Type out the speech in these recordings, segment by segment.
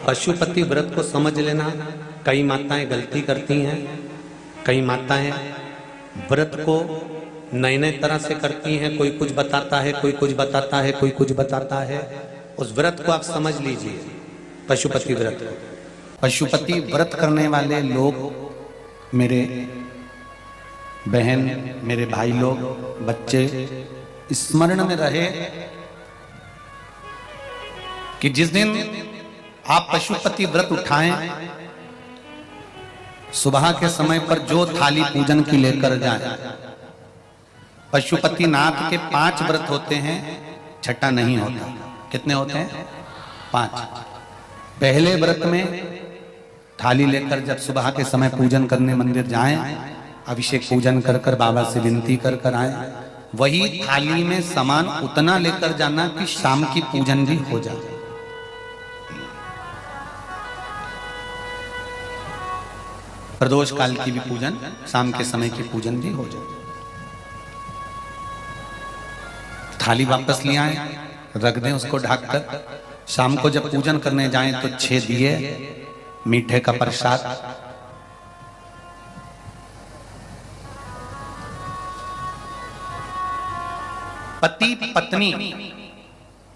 पशुपति व्रत को समझ लेना। कई माताएं गलती करती हैं, कई माताएं व्रत को नए नए तरह से करती हैं। कोई कुछ बताता है, कोई कुछ बताता है, कोई कुछ बताता है। उस व्रत को आप समझ लीजिए, पशुपति व्रत को। पशुपति व्रत करने वाले लोग, मेरे बहन, मेरे भाई लोग, बच्चे, स्मरण में रहे कि जिस दिन आप पशुपति व्रत उठाएं, सुबह के समय पर जो थाली पूजन की लेकर जाए। पशुपति नाथ के 5 व्रत होते हैं, छठा नहीं होता। कितने होते हैं? 5। पहले व्रत में थाली लेकर जब सुबह के समय पूजन करने मंदिर जाएं, अभिषेक पूजन कर कर बाबा से विनती कर कर आए। वही थाली में सामान उतना लेकर जाना कि शाम की पूजन भी हो जाए। प्रदोष काल की भी पूजन, शाम के समय की पूजन भी हो जाए। थाली वापस ले आए, रख दें उसको ढककर। शाम को जब पूजन करने जाएं तो 6 दिए, मीठे का प्रसाद, पति पत्नी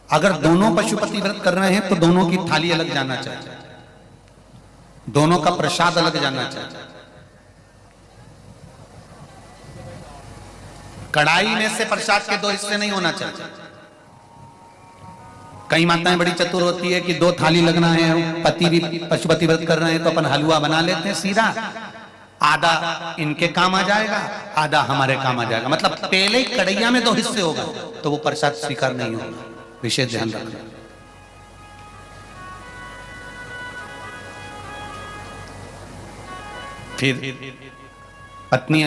अगर दोनों पशुपति व्रत कर रहे हैं तो दोनों की थाली अलग जाना चाहिए, दोनों का प्रसाद अलग जाना चाहिए। कढ़ाई में से प्रसाद के 2 हिस्से नहीं होना चाहिए। कई माताएं बड़ी चतुर होती है कि 2 थाली लगना है, पति भी पशुपति व्रत कर रहे हैं तो अपन हलवा बना लेते हैं सीधा, आधा इनके काम आ जाएगा, आधा हमारे काम आ जाएगा। मतलब पहले ही कढ़ैया में 2 हिस्से होगा तो वो प्रसाद स्वीकार नहीं होगा। विशेष ध्यान रखना। फिर पत्नी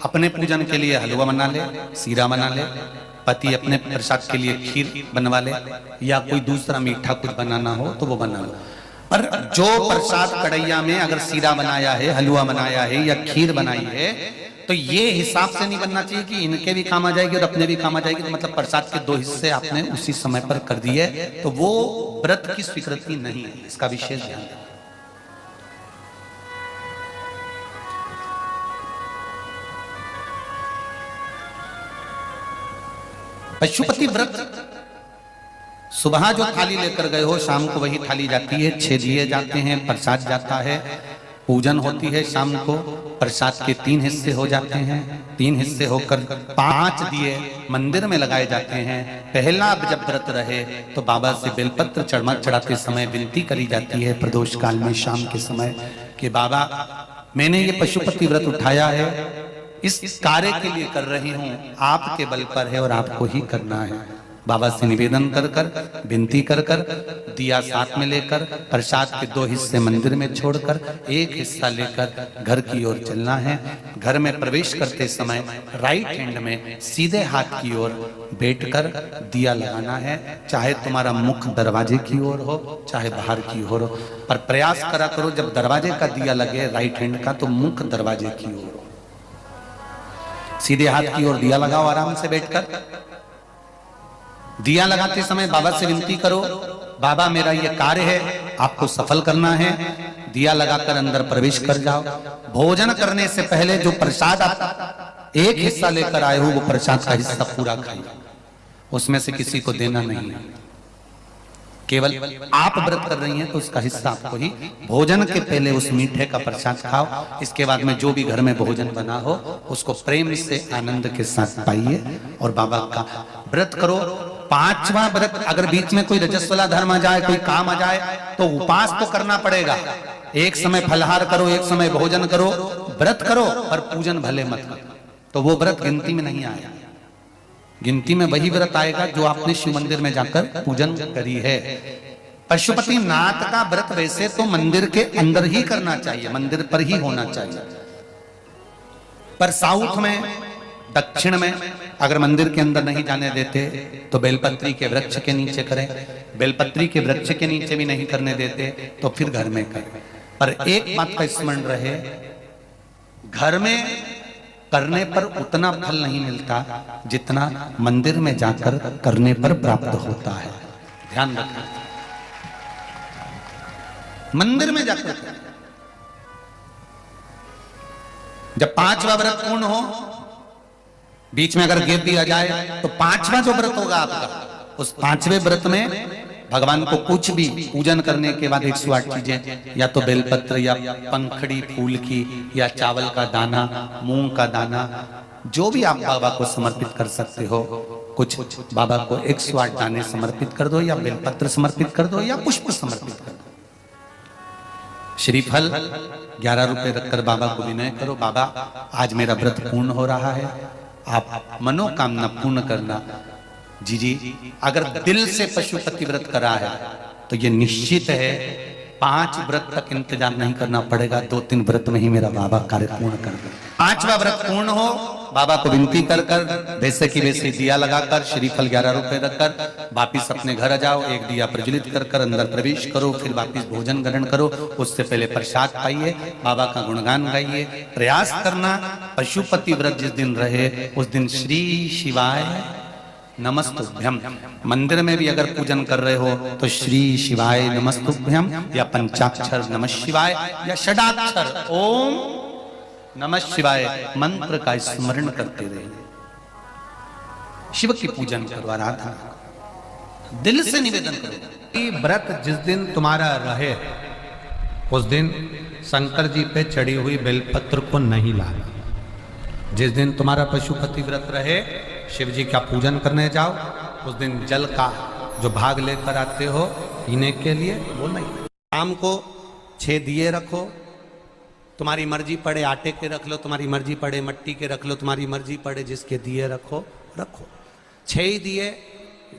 अपने पूजन के लिए हलवा बना ले, सीरा बना ले, पति अपने प्रसाद के लिए खीर बनवा ले, या कोई दूसरा मीठा कुछ बनाना हो तो वो बना लो। पर जो प्रसाद कढ़ैया में अगर सीरा बनाया है, हलवा बनाया है या खीर बनाई है, तो ये हिसाब से नहीं बनना चाहिए कि इनके भी काम आ जाएगी और अपने भी काम आ जाएगी। तो मतलब प्रसाद के 2 हिस्से आपने उसी समय पर कर दिए, तो वो व्रत की स्वीकृति नहीं है। इसका विशेष ध्यान दें। पशुपति व्रत सुबह जो थाली लेकर गए हो, शाम को वही थाली जाती है। 6 दिए जाते हैं, प्रसाद जाता है, पूजन होती है। शाम को प्रसाद के 3 हिस्से हो जाते हैं। 3 हिस्से होकर 5 दिए मंदिर में लगाए जाते हैं। पहला जब व्रत रहे तो बाबा से बेलपत्र चढ़ाते समय विनती करी जाती है प्रदोष काल में शाम के समय कि बाबा, मैंने ये पशुपति व्रत उठाया है, इस कार्य के लिए कर रही हूं, आपके बल पर है और आपको ही करना है। बाबा से निवेदन कर कर, विनती कर कर, दिया साथ में लेकर, प्रसाद के 2 हिस्से मंदिर में छोड़कर 1 हिस्सा लेकर घर की ओर चलना है। घर में प्रवेश करते समय राइट हैंड में सीधे हाथ की ओर बैठकर दिया लगाना है। चाहे तुम्हारा मुख दरवाजे की ओर हो, चाहे बाहर की ओर हो, पर प्रयास करा करो जब दरवाजे का दिया लगे राइट हैंड का तो मुख दरवाजे की ओर हो। सीधे हाथ की ओर दिया लगाओ आराम से बैठकर। दिया लगाते समय बाबा से विनती करो, बाबा मेरा ये कार्य है, आपको सफल करना है। दिया लगाकर अंदर प्रवेश कर जाओ। भोजन करने से पहले जो प्रसाद आप 1 हिस्सा लेकर आए हो, वो प्रसाद का हिस्सा पूरा खाइए, उसमें से किसी को देना नहीं है। केवल आप व्रत कर रही हैं तो उसका हिस्सा आपको ही। भोजन के पहले उस मीठे का प्रसाद खाओ। इसके बाद में जो भी घर में भोजन बना हो उसको प्रेम से आनंद के साथ पाइए और बाबा का व्रत करो। 5वां व्रत अगर बीच में कोई रजस्वला धर्म आ जाए, कोई काम आ जाए, तो उपास तो करना पड़ेगा। एक समय फलहार करो, एक समय भोजन करो, व्रत करो, पर पूजन भले मत करो। तो वो व्रत गिनती में नहीं आया। गिनती में वही व्रत आएगा जो आपने शिव मंदिर में जाकर पूजन करी है। पशुपति नाथ का व्रत वैसे तो मंदिर के अंदर ही करना चाहिए, मंदिर पर ही होना चाहिए। पर साउथ में, दक्षिण में अगर मंदिर के अंदर नहीं जाने देते तो बेलपत्री के वृक्ष के नीचे करें। बेलपत्री के वृक्ष के नीचे भी नहीं करने देते तो फिर घर में करें। पर एक बात का स्मरण रहे, घर में करने पर उतना फल नहीं मिलता जितना मंदिर में जाकर करने पर प्राप्त होता है। ध्यान रखना। मंदिर में जाकर करें। जब 5वां व्रत पूर्ण हो, बीच में अगर गैप दिया जाए तो 5वां जो व्रत होगा आपका, उस 5वें व्रत में भगवान को कुछ भी पूजन करने के बाद 108 चीजें, या तो बेलपत्र या पंखड़ी फूल की या चावल का दाना, मूंग का दाना, जो भी आप बाबा को समर्पित कर सकते हो, कुछ बाबा को 108 दाने समर्पित कर दो, या बेलपत्र समर्पित कर दो, या पुष्प समर्पित कर दो। श्रीफल 11 रुपए रखकर बाबा को विनय करो, बाबा आज मेरा व्रत पूर्ण हो रहा है, आप मनोकामना पूर्ण करना। जी, अगर दिल से पशुपति व्रत करा है तो ये निश्चित है 5 व्रत तक इंतजार नहीं करना पड़ेगा, 2-3 व्रत में ही मेरा बाबा कार्य पूर्ण कर दे। 5वां व्रत पूर्ण हो, बाबा को विनती कर कर वैसे की वैसे दिया लगाकर, श्रीफल 11 रुपए रखकर वापिस अपने घर आ जाओ। एक दिया प्रज्वलित कर कर अंदर प्रवेश करो, फिर वापिस भोजन ग्रहण करो। उससे पहले प्रसाद पाइए, बाबा का गुणगान गाइए। प्रयास करना पशुपति व्रत जिस दिन रहे उस दिन श्री शिवाय नमस्तुभ्यम। मंदिर में भी अगर पूजन कर रहे हो तो श्री शिवाय नमस्तुभ्यम, या पंचाक्षर नमः शिवाय, या षडाक्षर ओम नमः शिवाय मंत्र का स्मरण करते रहे। शिव की पूजन करो, आराधना करो, दिल से निवेदन करो। व्रत जिस दिन तुम्हारा रहे उस दिन शंकर जी पे चढ़ी हुई बेलपत्र को नहीं लाना। जिस दिन तुम्हारा पशुपति व्रत रहे, शिव जी का पूजन करने जाओ, उस दिन जल का जो भाग लेकर आते हो पीने के लिए, वो नहीं। शाम को 6 दिए रखो, तुम्हारी मर्जी पड़े आटे के रख लो, तुम्हारी मर्जी पड़े मट्टी के रख लो, तुम्हारी मर्जी पड़े जिसके दिए रखो। 6 ही दिए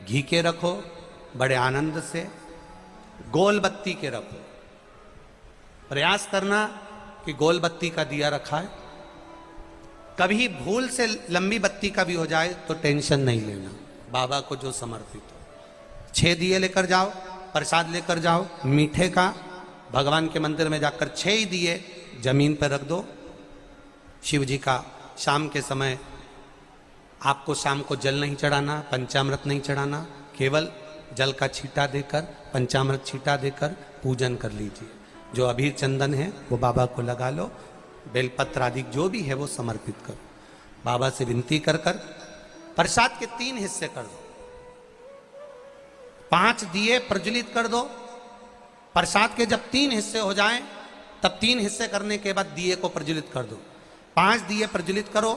घी के रखो, बड़े आनंद से। गोल बत्ती के रखो, प्रयास करना कि गोल बत्ती का दिया रखा है। कभी भूल से लंबी बत्ती का भी हो जाए तो टेंशन नहीं लेना, बाबा को जो समर्पित हो। 6 दिए लेकर जाओ, प्रसाद लेकर जाओ मीठे का, भगवान के मंदिर में जाकर 6 ही दिए जमीन पर रख दो। शिव जी का शाम के समय आपको शाम को जल नहीं चढ़ाना, पंचामृत नहीं चढ़ाना, केवल जल का छींटा देकर, पंचामृत छींटा देकर पूजन कर लीजिए। जो अबीर चंदन है वो बाबा को लगा लो, बेलपत्र आदि जो भी है वो समर्पित करो। बाबा से विनती कर कर प्रसाद के 3 हिस्से कर दो। 5 दिए प्रज्वलित कर दो। प्रसाद के जब 3 हिस्से हो जाएं, तब 3 हिस्से करने के बाद दिए को प्रज्वलित कर दो। 5 दिए प्रज्वलित करो,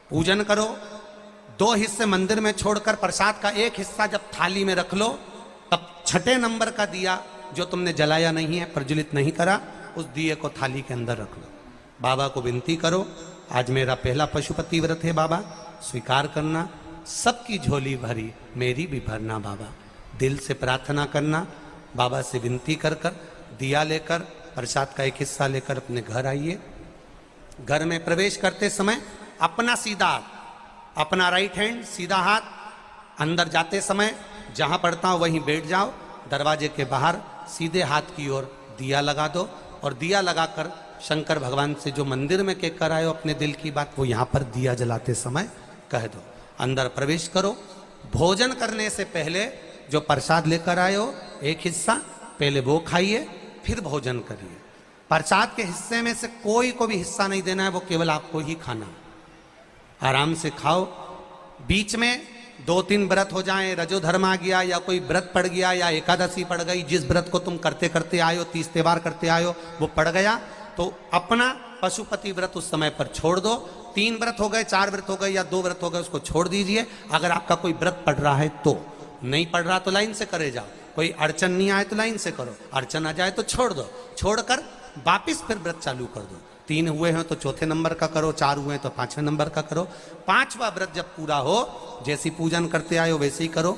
पूजन करो। 2 हिस्से मंदिर में छोड़कर प्रसाद का 1 हिस्सा जब थाली में रख लो, तब 6ठे नंबर का दिया जो तुमने जलाया नहीं है, प्रज्वलित नहीं करा, उस दिए को थाली के अंदर रख लो। बाबा को विनती करो, आज मेरा पहला पशुपति व्रत है, बाबा स्वीकार करना, सबकी झोली भरी मेरी भी भरना। बाबा दिल से प्रार्थना करना, बाबा से विनती कर कर दिया लेकर प्रसाद का 1 हिस्सा लेकर अपने घर आइए। घर में प्रवेश करते समय अपना सीधा, अपना राइट हैंड सीधा हाथ, अंदर जाते समय जहां पड़ता हो वहीं बैठ जाओ। दरवाजे के बाहर सीधे हाथ की ओर दिया लगा दो, और दिया लगाकर शंकर भगवान से जो मंदिर में कहकर आए हो अपने दिल की बात, वो यहाँ पर दिया जलाते समय कह दो। अंदर प्रवेश करो। भोजन करने से पहले जो प्रसाद लेकर आए हो 1 हिस्सा पहले वो खाइए, फिर भोजन करिए। प्रसाद के हिस्से में से कोई को भी हिस्सा नहीं देना है, वो केवल आपको ही खाना। आराम से खाओ। बीच में 2-3 व्रत हो जाएं, रजोधर्म आ गया या कोई व्रत पड़ गया या एकादशी पड़ गई, जिस व्रत को तुम करते करते आए हो, 30 त्योहार करते आए हो, वो पड़ गया तो अपना पशुपति व्रत उस समय पर छोड़ दो। 3 व्रत हो गए, 4 व्रत हो गए या 2 व्रत हो गए, उसको छोड़ दीजिए। अगर आपका कोई व्रत पड़ रहा है तो, नहीं पड़ रहा तो लाइन से करे जाओ। कोई अड़चन नहीं आए तो लाइन से करो, अड़चन आ जाए तो छोड़ दो। छोड़कर वापिस फिर व्रत चालू कर दो। 3 हुए हैं तो 4थे नंबर का करो, 4 हुए हैं तो 5वें नंबर का करो। 5वां व्रत जब पूरा हो, जैसी पूजन करते आए हो वैसे ही करो।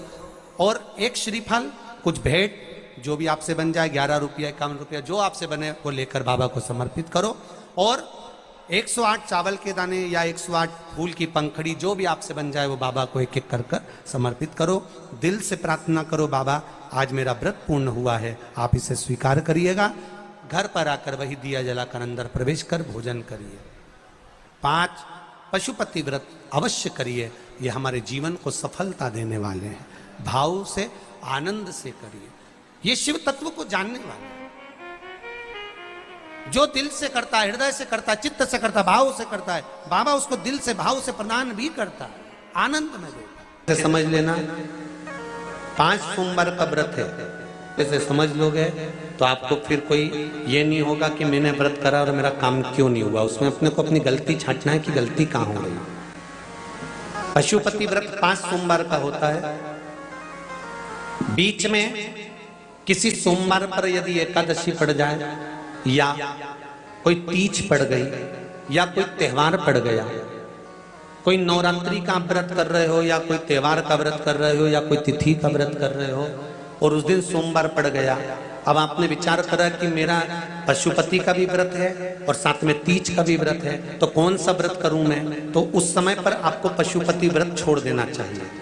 और 1 श्रीफल, कुछ भेंट जो भी आपसे बन जाए, 11 रुपया 51 रुपया जो आपसे बने वो लेकर बाबा को समर्पित करो। और 108 चावल के दाने या 108 फूल की पंखड़ी जो भी आपसे बन जाए वो बाबा को 1-1 कर कर समर्पित करो। दिल से प्रार्थना करो, बाबा आज मेरा व्रत पूर्ण हुआ है, आप इसे स्वीकार करिएगा। घर पर आकर वही दिया जलाकर अंदर प्रवेश कर भोजन करिए। 5 पशुपति व्रत अवश्य करिए, ये हमारे जीवन को सफलता देने वाले हैं। भाव से, आनंद से करिए, ये शिव तत्व को जानने वाले हैं। जो दिल से करता है, हृदय से करता है, चित्त से करता है, भाव से करता है, बाबा उसको दिल से भाव से प्रदान भी करता है, आनंद में देता है। समझ लेना 5 सोमवार का व्रत है, जैसे समझ लोगे तो आपको फिर कोई ये नहीं होगा कि मैंने व्रत करा और मेरा काम क्यों नहीं हुआ। उसमें अपने को अपनी गलती छांटना है कि गलती कहाँ हो गई। पशुपति व्रत 5 सोमवार का होता है। बीच में किसी सोमवार पर यदि एकादशी पड़ जाए या कोई तीज पड़ गई या कोई त्योहार पड़ गया, कोई नवरात्रि का व्रत कर रहे हो या कोई त्योहार का व्रत कर रहे हो या कोई तिथि का व्रत कर रहे हो और उस दिन सोमवार पड़ गया, अब आपने विचार करा कि मेरा पशुपति का भी व्रत है और साथ में तीज का भी व्रत है, तो कौन सा व्रत करूं मैं, तो उस समय पर आपको पशुपति व्रत छोड़ देना चाहिए।